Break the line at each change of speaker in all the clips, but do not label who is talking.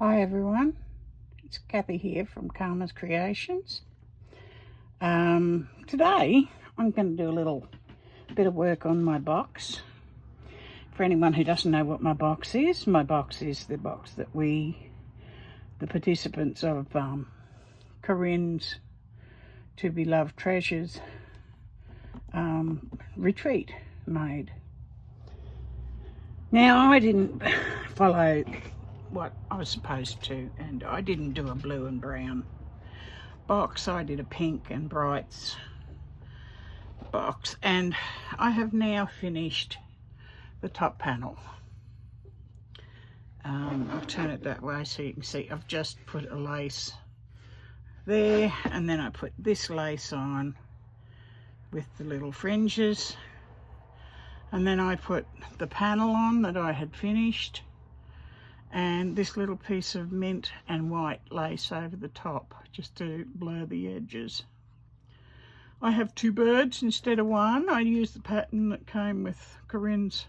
Hi everyone, it's Kathy here from Karma's Creations. Today I'm going to do a little bit of work on my box. For anyone who doesn't know what my box is the box that the participants of Corrine's To Be Loved Treasures retreat made. Now, I didn't follow what I was supposed to, and I didn't do a blue and brown box. I did a pink and brights box, and I have now finished the top panel. I'll turn it that way so you can see. I've just put a lace there, and then I put this lace on with the little fringes, and then I put the panel on that I had finished, and this little piece of mint and white lace over the top just to blur the edges. I have two birds instead of one. I used the pattern that came with Corrine's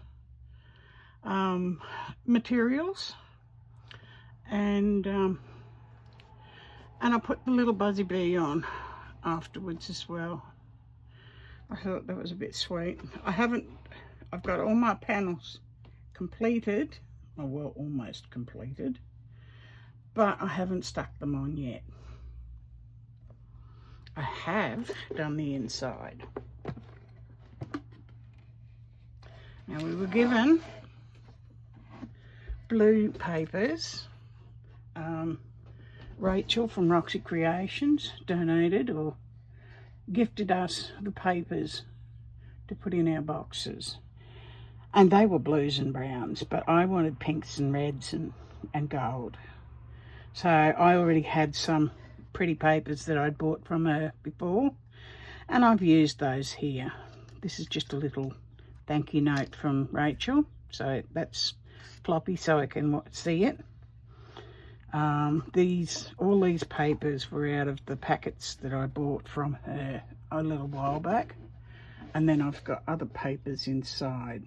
materials, and I put the little buzzy bee on afterwards as well. I thought that was a bit sweet. I've got all my panels completed. Well, almost completed, but I haven't stuck them on yet. I have done the inside. Now, we were given blue papers. Rachel from Roxy Creations donated or gifted us the papers to put in our boxes. And they were blues and browns, but I wanted pinks and reds and gold. So I already had some pretty papers that I'd bought from her before, and I've used those here. This is just a little thank you note from Rachel, so that's floppy so I can see it. All these papers were out of the packets that I bought from her a little while back, and then I've got other papers inside.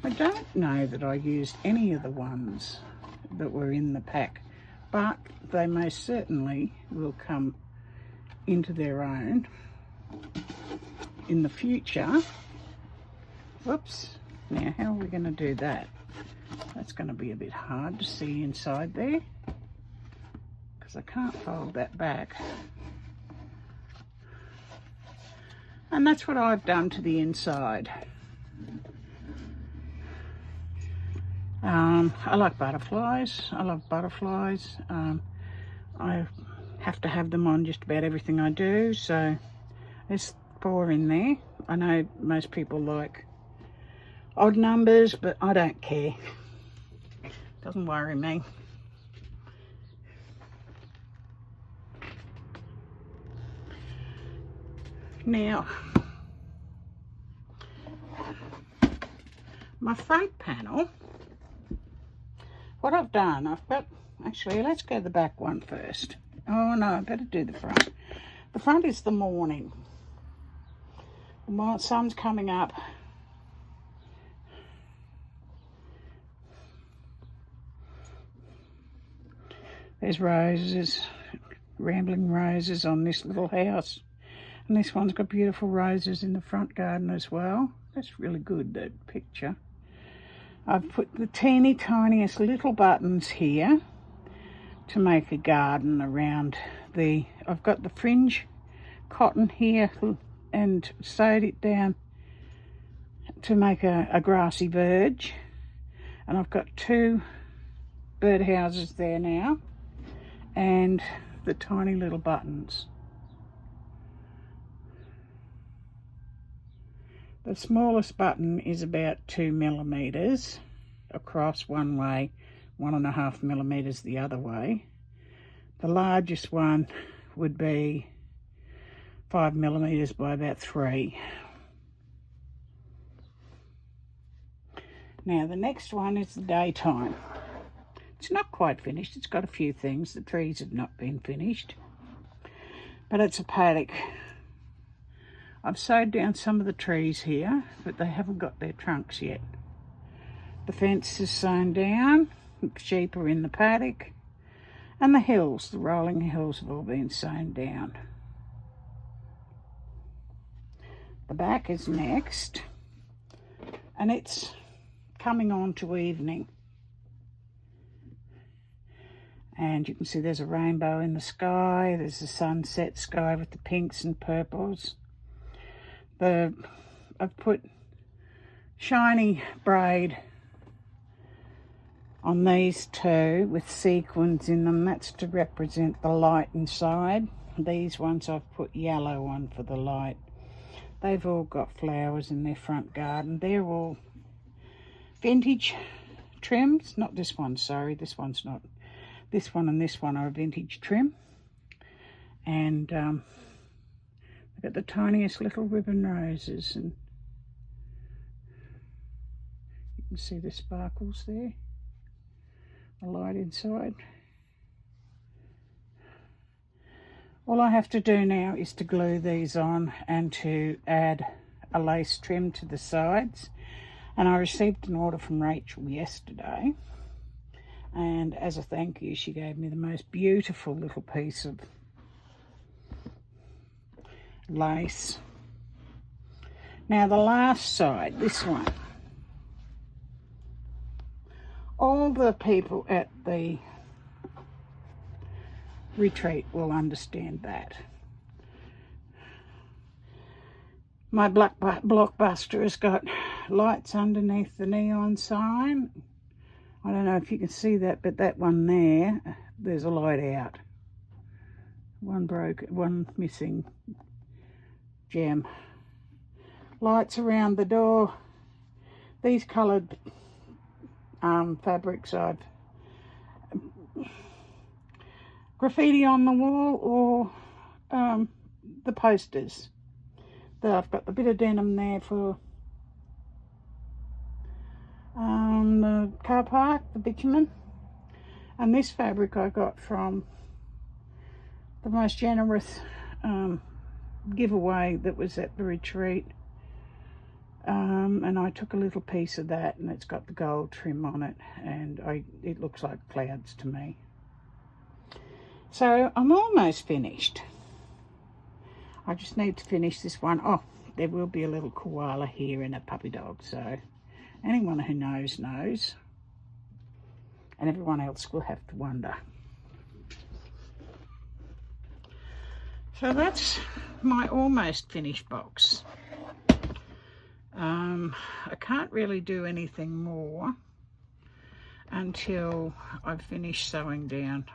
I don't know that I used any of the ones that were in the pack, but they most certainly will come into their own in the future. Whoops. Now, how are we going to do that? That's going to be a bit hard to see inside there, because I can't fold that back. And that's what I've done to the inside. I like butterflies. I love butterflies. I have to have them on just about everything I do, so there's 4 in there. I know most people like odd numbers, but I don't care. Doesn't worry me. Now, my front panel, what I've done, actually, let's go the back one first. Oh no, I better do the front. The front is the morning. The sun's coming up. There's roses, rambling roses on this little house. And this one's got beautiful roses in the front garden as well. That's really good, that picture. I've put the teeny tiniest little buttons here to make a garden around I've got the fringe cotton here and sewed it down to make a grassy verge. And I've got 2 birdhouses there now, and the tiny little buttons. The smallest button is about 2 millimeters across one way, 1.5 millimeters the other way. The largest one would be 5 millimeters by about 3. Now the next one is the daytime. It's not quite finished. It's got a few things. The trees have not been finished, but it's a paddock. I've sewed down some of the trees here, but they haven't got their trunks yet. The fence is sewn down, sheep are in the paddock, and the hills, the rolling hills, have all been sewn down. The back is next, and it's coming on to evening. And you can see there's a rainbow in the sky, there's a sunset sky with the pinks and purples. I've put shiny braid on these two with sequins in them. That's to represent the light inside. These ones I've put yellow on for the light. They've all got flowers in their front garden. They're all vintage trims. Not this one, sorry. This one's not. This one and this one are a vintage trim. And I've got the tiniest little ribbon roses. And you can see the sparkles there. The light inside. All I have to do now is to glue these on and to add a lace trim to the sides. And I received an order from Rachel yesterday, and as a thank you she gave me the most beautiful little piece of lace. Now the last side, this one, all the people at the retreat will understand that. My black blockbuster has got lights underneath the neon sign. I don't know if you can see that, but that one there, there's a light out. One broke, one missing gem. Lights around the door. These coloured fabrics I've graffiti on the wall, or the posters. I've got the bit of denim there for the car park, the bitumen. And this fabric I got from the most generous giveaway that was at the retreat. And I took a little piece of that, and it's got the gold trim on it, and it looks like clouds to me. So I'm almost finished. I just need to finish this one. Oh, there will be a little koala here and a puppy dog, so anyone who knows, knows. And everyone else will have to wonder. So that's my almost finished box. I can't really do anything more until I've finished sewing down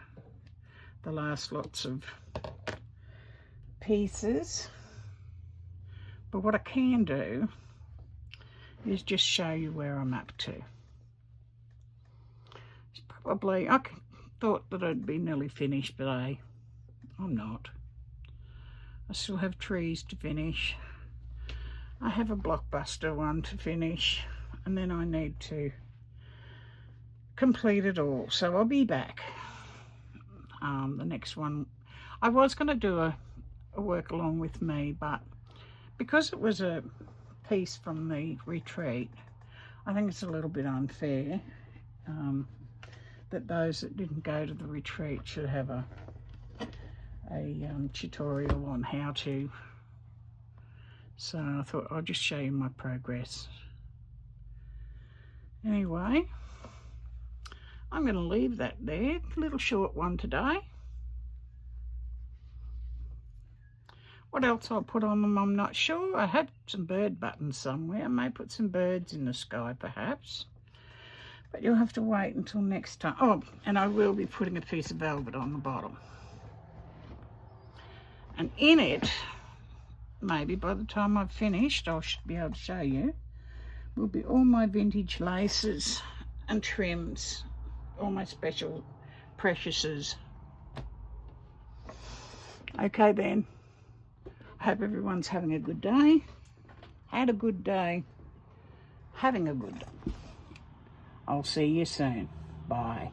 the last lots of pieces. But what I can do is just show you where I'm up to. It's probably, I thought that I'd be nearly finished, but I'm not. I still have trees to finish. I have a blockbuster one to finish, and then I need to complete it all. So I'll be back. The next one, I was going to do a work along with me, but because it was a piece from the retreat, I think it's a little bit unfair that those that didn't go to the retreat should have a tutorial on how to. So I thought I'll just show you my progress. Anyway, I'm going to leave that there. A little short one today. What else I'll put on them, I'm not sure. I had some bird buttons somewhere. I may put some birds in the sky perhaps. But you'll have to wait until next time. Oh, and I will be putting a piece of velvet on the bottom. And in it, maybe by the time I've finished, I should be able to show you, will be all my vintage laces and trims, all my special preciouses. Okay then, I hope everyone's having a good day, had a good day, having a good day. I'll see you soon. Bye.